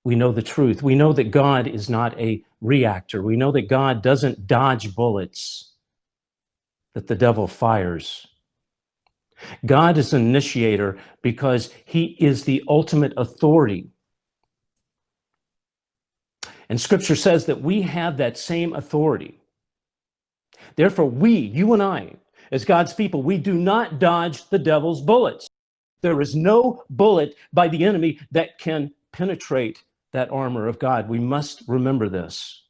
We know the truth. We know that God is not a reactor. We know that God doesn't dodge bullets that the devil fires. God is an initiator because he is the ultimate authority. And Scripture says that we have that same authority. Therefore, we, you and I, as God's people, we do not dodge the devil's bullets. There is no bullet by the enemy that can penetrate that armor of God. We must remember this.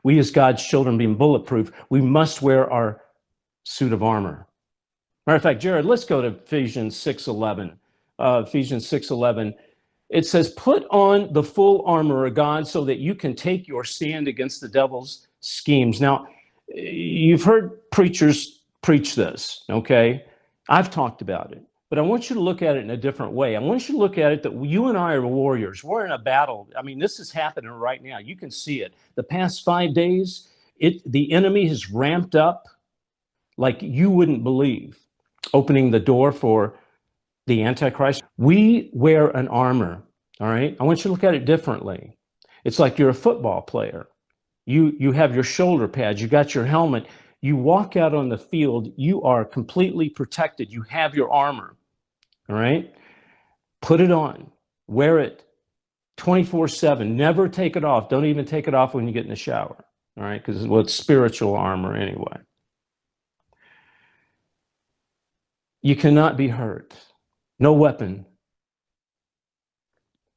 We, as God's children, being bulletproof, we must wear our suit of armor. Matter of fact, Jared, let's go to Ephesians 6:11. Ephesians 6:11. It says, put on the full armor of God so that you can take your stand against the devil's schemes. Now, you've heard preachers preach this, okay? I've talked about it, but I want you to look at it in a different way. I want you to look at it that you and I are warriors. We're in a battle. I mean, this is happening right now. You can see it. The past 5 days, the enemy has ramped up like you wouldn't believe, opening the door for the Antichrist. We wear an armor, all right? I want you to look at it differently. It's like you're a football player. You have your shoulder pads, you got your helmet. You walk out on the field, you are completely protected. You have your armor, all right? Put it on, wear it 24/7. Never take it off. Don't even take it off when you get in the shower, all right? Because it's spiritual armor anyway. You cannot be hurt. No weapon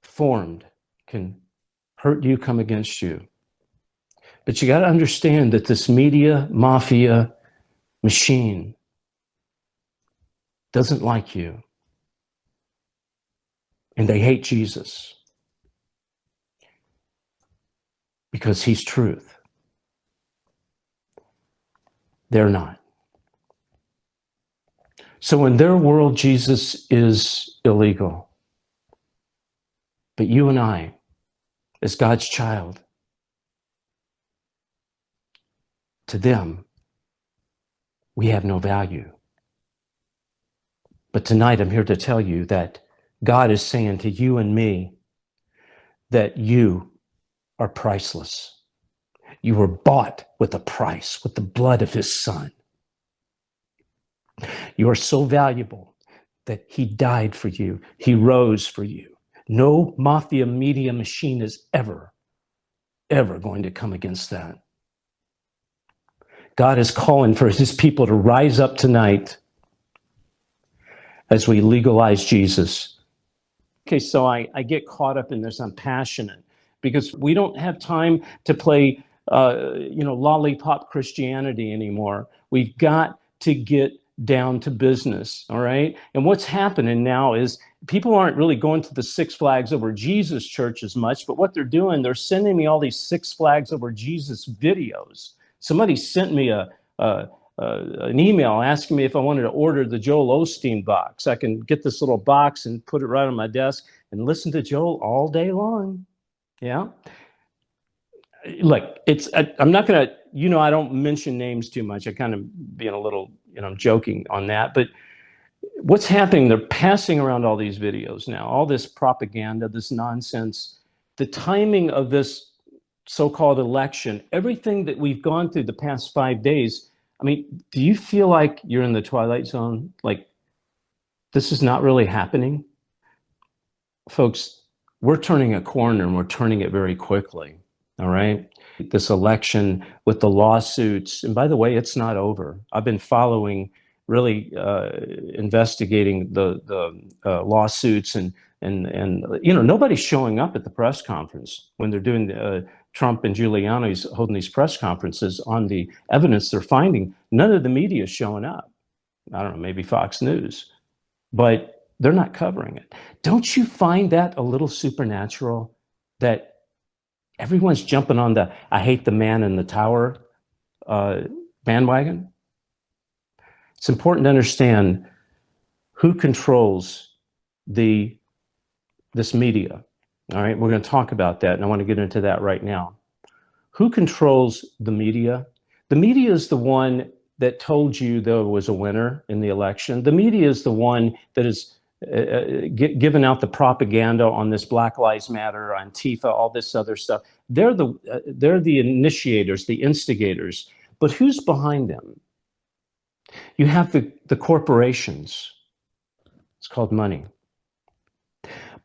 formed can hurt you, come against you. But you got to understand that this media mafia machine doesn't like you. And they hate Jesus because he's truth. They're not. So in their world, Jesus is illegal. But you and I, as God's child, to them, we have no value. But tonight, I'm here to tell you that God is saying to you and me that you are priceless. You were bought with a price, with the blood of his Son. You are so valuable that he died for you. He rose for you. No mafia media machine is ever going to come against that. God is calling for his people to rise up tonight as we legalize Jesus. Okay, so I get caught up in this. I'm passionate because we don't have time to play, lollipop Christianity anymore. We've got to get down to business, all right? And what's happening now is people aren't really going to the Six Flags Over Jesus church as much, but what they're doing, they're sending me all these Six Flags Over Jesus videos. Somebody sent me an email asking me if I wanted to order the Joel Osteen box. I can get this little box and put it right on my desk and listen to Joel all day long. Yeah. Look, I'm not going to, I don't mention names too much. I kind of being a little, I'm joking on that. But what's happening, they're passing around all these videos now, all this propaganda, this nonsense, the timing of this so-called election, everything that we've gone through the past 5 days. I mean, do you feel like you're in the twilight zone? Like this is not really happening? Folks, we're turning a corner and we're turning it very quickly. All right. This election with the lawsuits. And by the way, it's not over. I've been following, really investigating the lawsuits and nobody's showing up at the press conference when they're doing Trump and Giuliani's holding these press conferences on the evidence they're finding. None of the media is showing up. I don't know, maybe Fox News, but they're not covering it. Don't you find that a little supernatural that everyone's jumping on the I hate the man in the tower bandwagon? It's important to understand who controls this media. All right, we're going to talk about that, and I want to get into that right now. Who controls the media? The media is the one that told you there was a winner in the election. The media is the one that is giving out the propaganda on this Black Lives Matter, Antifa, all this other stuff. They're the initiators, the instigators. But who's behind them? You have the corporations. It's called money.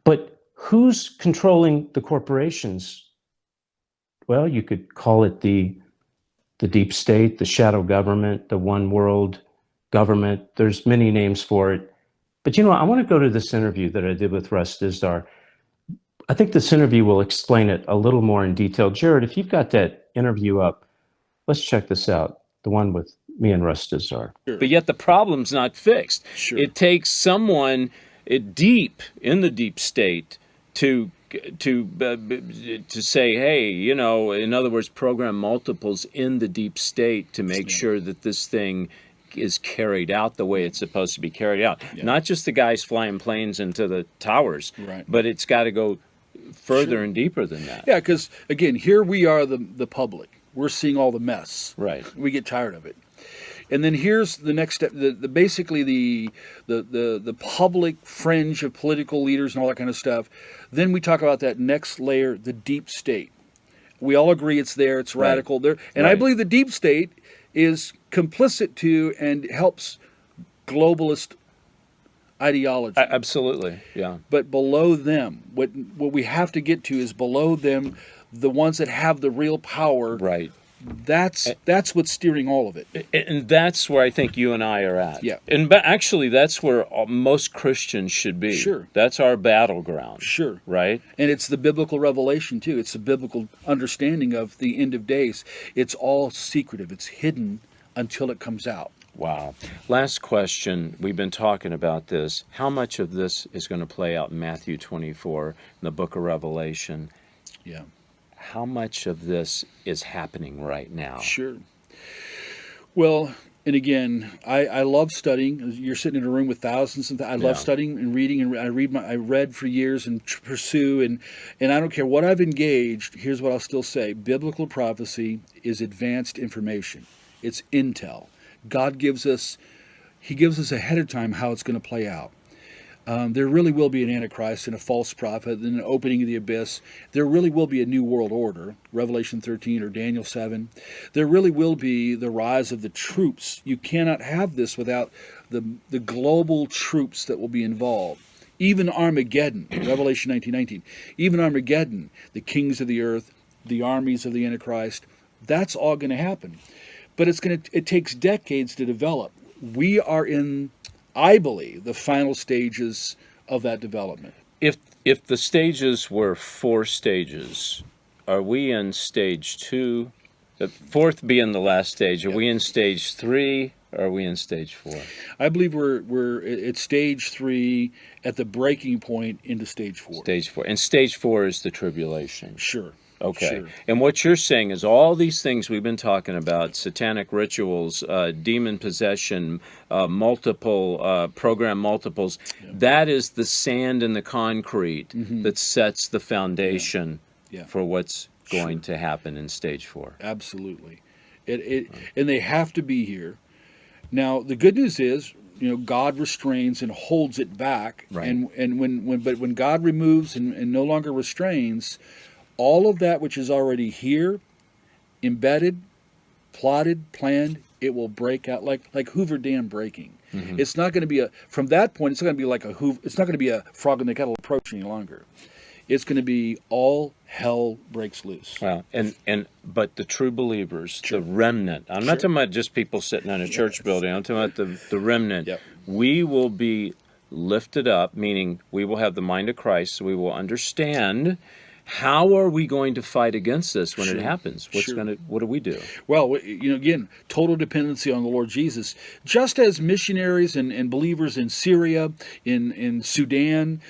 But who's controlling the corporations? Well, you could call it the deep state, the shadow government, the one world government. There's many names for it. But I want to go to this interview that I did with Russ Dizdar. I think this interview will explain it a little more in detail. Jared, if you've got that interview up, let's check this out, the one with me and Russ Dizdar. Sure. But yet the problem's not fixed. Sure. It takes someone deep in the deep state to say, hey, in other words, program multiples in the deep state to make sure that this thing is carried out the way it's supposed to be carried out. Yeah. Not just the guys flying planes into the towers, right, but it's got to go further and deeper than that. Yeah, because, again, here we are, the public. We're seeing all the mess. Right. We get tired of it. And then here's the next step, basically the public fringe of political leaders and all that kind of stuff. Then we talk about that next layer, the deep state. We all agree it's there, it's radical. There, and I believe the deep state is complicit to and helps globalist ideology. Absolutely, yeah. But below them, what we have to get to is below them, the ones that have the real power. Right. That's what's steering all of it. And that's where I think you and I are at. Yeah. And actually, that's where most Christians should be. Sure. That's our battleground. Sure. Right? And it's the biblical revelation, too. It's the biblical understanding of the end of days. It's all secretive. It's hidden until it comes out. Wow. Last question. We've been talking about this. How much of this is going to play out in Matthew 24, in the book of Revelation? Yeah. How much of this is happening right now? Sure. Well, and again, I love studying. You're sitting in a room with thousands, and I love studying and reading. And I read for years and pursue, and I don't care what I've engaged. Here's what I'll still say: biblical prophecy is advanced information. It's intel. God gives us. He gives us ahead of time how it's going to play out. There really will be an Antichrist and a false prophet, and an opening of the abyss. There really will be a new world order, Revelation 13 or Daniel 7. There really will be the rise of the troops. You cannot have this without the global troops that will be involved. Even Armageddon, Revelation 19:19. Even Armageddon, the kings of the earth, the armies of the Antichrist, that's all going to happen. But it takes decades to develop. We are in, I believe, the final stages of that development. If the stages were 4 stages, are we in stage 2? The 4th being the last stage. Are we in stage 3? Or are we in stage 4? I believe we're at stage 3, at the breaking point into stage 4. Stage 4. And stage 4 is the tribulation. Sure. Okay. Sure. And what you're saying is all these things we've been talking about, satanic rituals, demon possession, multiple program multiples, that is the sand and the concrete that sets the foundation for what's going to happen in stage 4. Absolutely. And they have to be here. Now, the good news is, God restrains and holds it back. Right. And when God removes and no longer restrains, all of that which is already here, embedded, plotted, planned, it will break out like Hoover Dam breaking. Mm-hmm. It's not going to be from that point, it's not going to be like it's not going to be a frog in the kettle approach any longer. It's going to be all hell breaks loose. Wow. But the true believers, the remnant, I'm not talking about just people sitting in a church building, I'm talking about the remnant. Yep. We will be lifted up, meaning we will have the mind of Christ, so we will understand. How are we going to fight against this when it happens? What do we do? Well, again, total dependency on the Lord Jesus. Just as missionaries and believers in Syria, in Sudan,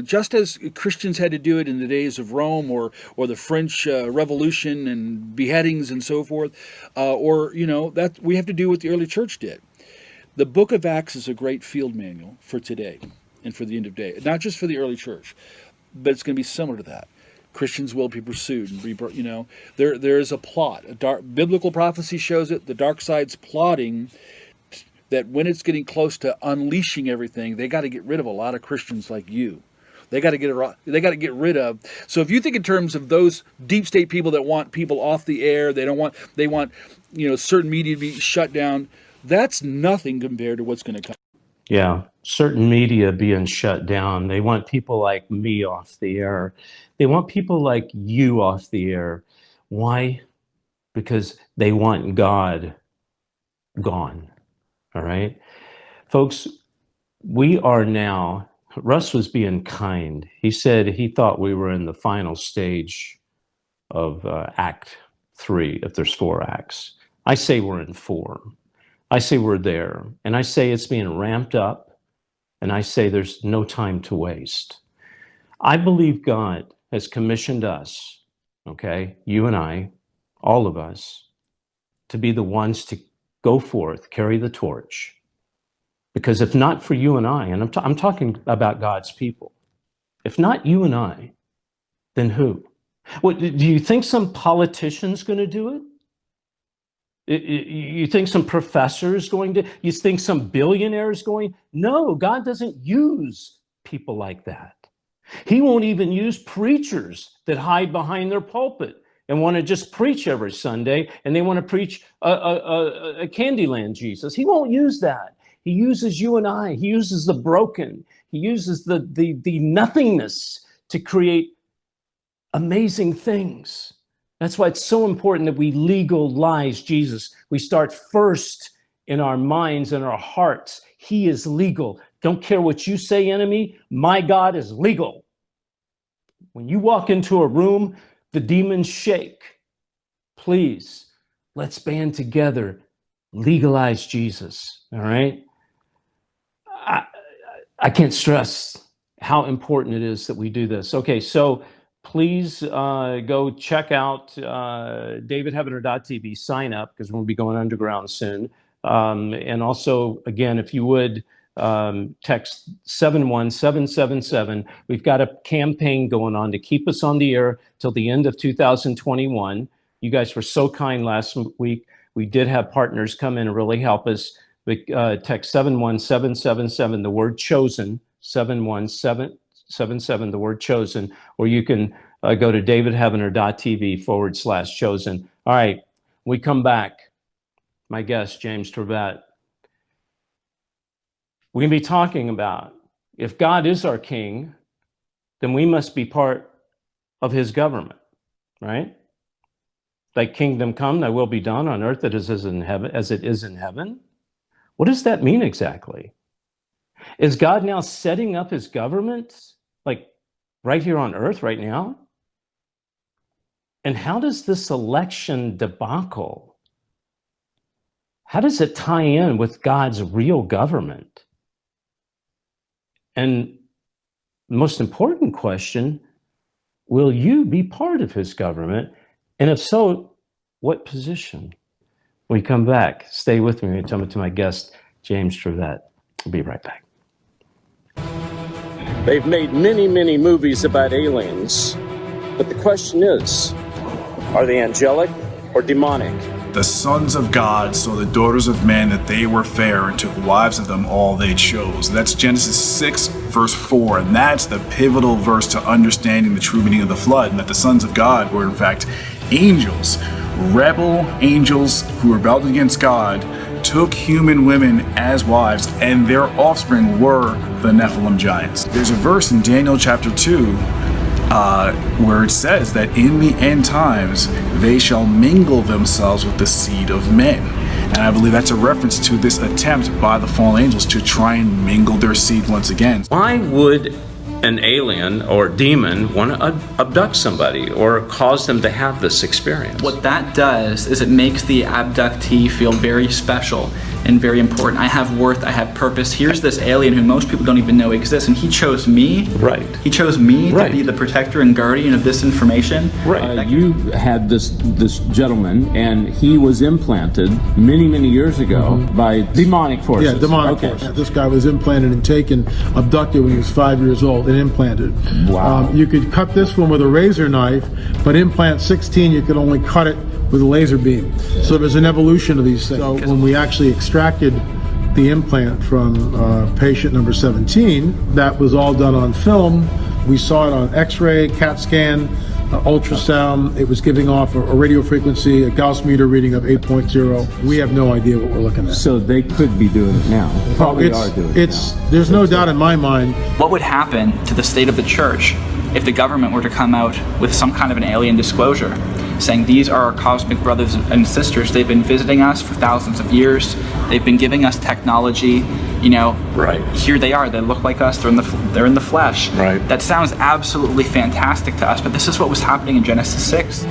just as Christians had to do it in the days of Rome or the French Revolution and beheadings and so forth, that we have to do what the early church did. The book of Acts is a great field manual for today and for the end of day, not just for the early church, but it's going to be similar to that. Christians will be pursued and there is a plot. Biblical prophecy shows it. The dark side's plotting that when it's getting close to unleashing everything, they got to get rid of a lot of Christians like you. They got to get rid of. So if you think in terms of those deep state people that want people off the air, they want certain media to be shut down. That's nothing compared to what's going to come. Yeah, certain media being shut down. They want people like me off the air. They want people like you off the air. Why? Because they want God gone. All right, folks, we are now. Russ was being kind. He said he thought we were in the final stage of Act 3, if there's 4 acts. I say we're in 4. I say we're there. And I say it's being ramped up. And I say there's no time to waste. I believe God has commissioned us, okay, you and I, all of us, to be the ones to go forth, carry the torch. Because if not for you and I, and I'm talking about God's people, if not you and I, then who? What, do you think some politician's going to do it? You think some professor's going to? You think some billionaire's going? No, God doesn't use people like that. He won't even use preachers that hide behind their pulpit and want to just preach every Sunday, and they want to preach a Candyland Jesus. He won't use that. He uses you and I. He uses the broken. He uses the nothingness to create amazing things. That's why it's so important that we legalize Jesus. We start first in our minds and our hearts. He is legal. Don't care what you say, enemy. My God is legal. When you walk into a room, the demons shake. Please, let's band together. Legalize Jesus. All right? I can't stress how important it is that we do this. Okay, so please go check out davidheavener.tv, sign up, because we'll be going underground soon. And also, again, if you would, text 71777. We've got a campaign going on to keep us on the air till the end of 2021. You guys were so kind last week. We did have partners come in and really help us. Text 71777, the word chosen, 71777, the word chosen, or you can go to davidheavener.tv/chosen. All right, we come back. My guest, James Trevette. We're going to be talking about if God is our king, then we must be part of his government, right? Thy kingdom come, thy will be done on earth as it is in heaven. What does that mean exactly? Is God now setting up his government, like right here on earth right now? And how does this election debacle, how does it tie in with God's real government? And most important question, will you be part of his government? And if so, what position? When we come back, stay with me and tell me to my guest, James Trevette. We'll be right back. They've made many, many movies about aliens, but the question is, are they angelic or demonic? The sons of God saw the daughters of men that they were fair and took wives of them all they chose. That's Genesis 6, verse 4, and that's the pivotal verse to understanding the true meaning of the flood, and that the sons of God were in fact angels, rebel angels who rebelled against God, took human women as wives, and their offspring were the Nephilim giants. There's a verse in Daniel chapter 2 where it says that in the end times they shall mingle themselves with the seed of men. And I believe that's a reference to this attempt by the fallen angels to try and mingle their seed once again. Why would an alien or demon want to abduct somebody or cause them to have this experience? What that does is it makes the abductee feel very special and very important. I have worth, I have purpose. Here's this alien who most people don't even know exists, and he chose me. Right. He chose me Right. to be the protector and guardian of this information. Right. You had this gentleman, and he was implanted many years ago by demonic forces. Yeah, demonic force. This guy was implanted and taken, abducted when he was 5 years old and implanted. Wow. You could cut this one with a razor knife, but implant 16, you could only cut it with a laser beam. So there's an evolution of these things. So when we actually extracted the implant from patient number 17. That was all done on film. We saw it on X-ray, CAT scan, ultrasound. It was giving off a radio frequency, a Gauss meter reading of 8.0. We have no idea what we're looking at. So they could be doing it now. Probably are doing it now. There's no doubt in my mind. What would happen to the state of the church if the government were to come out with some kind of an alien disclosure saying these are our cosmic brothers and sisters, they've been visiting us for thousands of years, they've been giving us technology, Right. Here they are, they look like us, they're in the flesh. Right. That sounds absolutely fantastic to us, but this is what was happening in Genesis 6.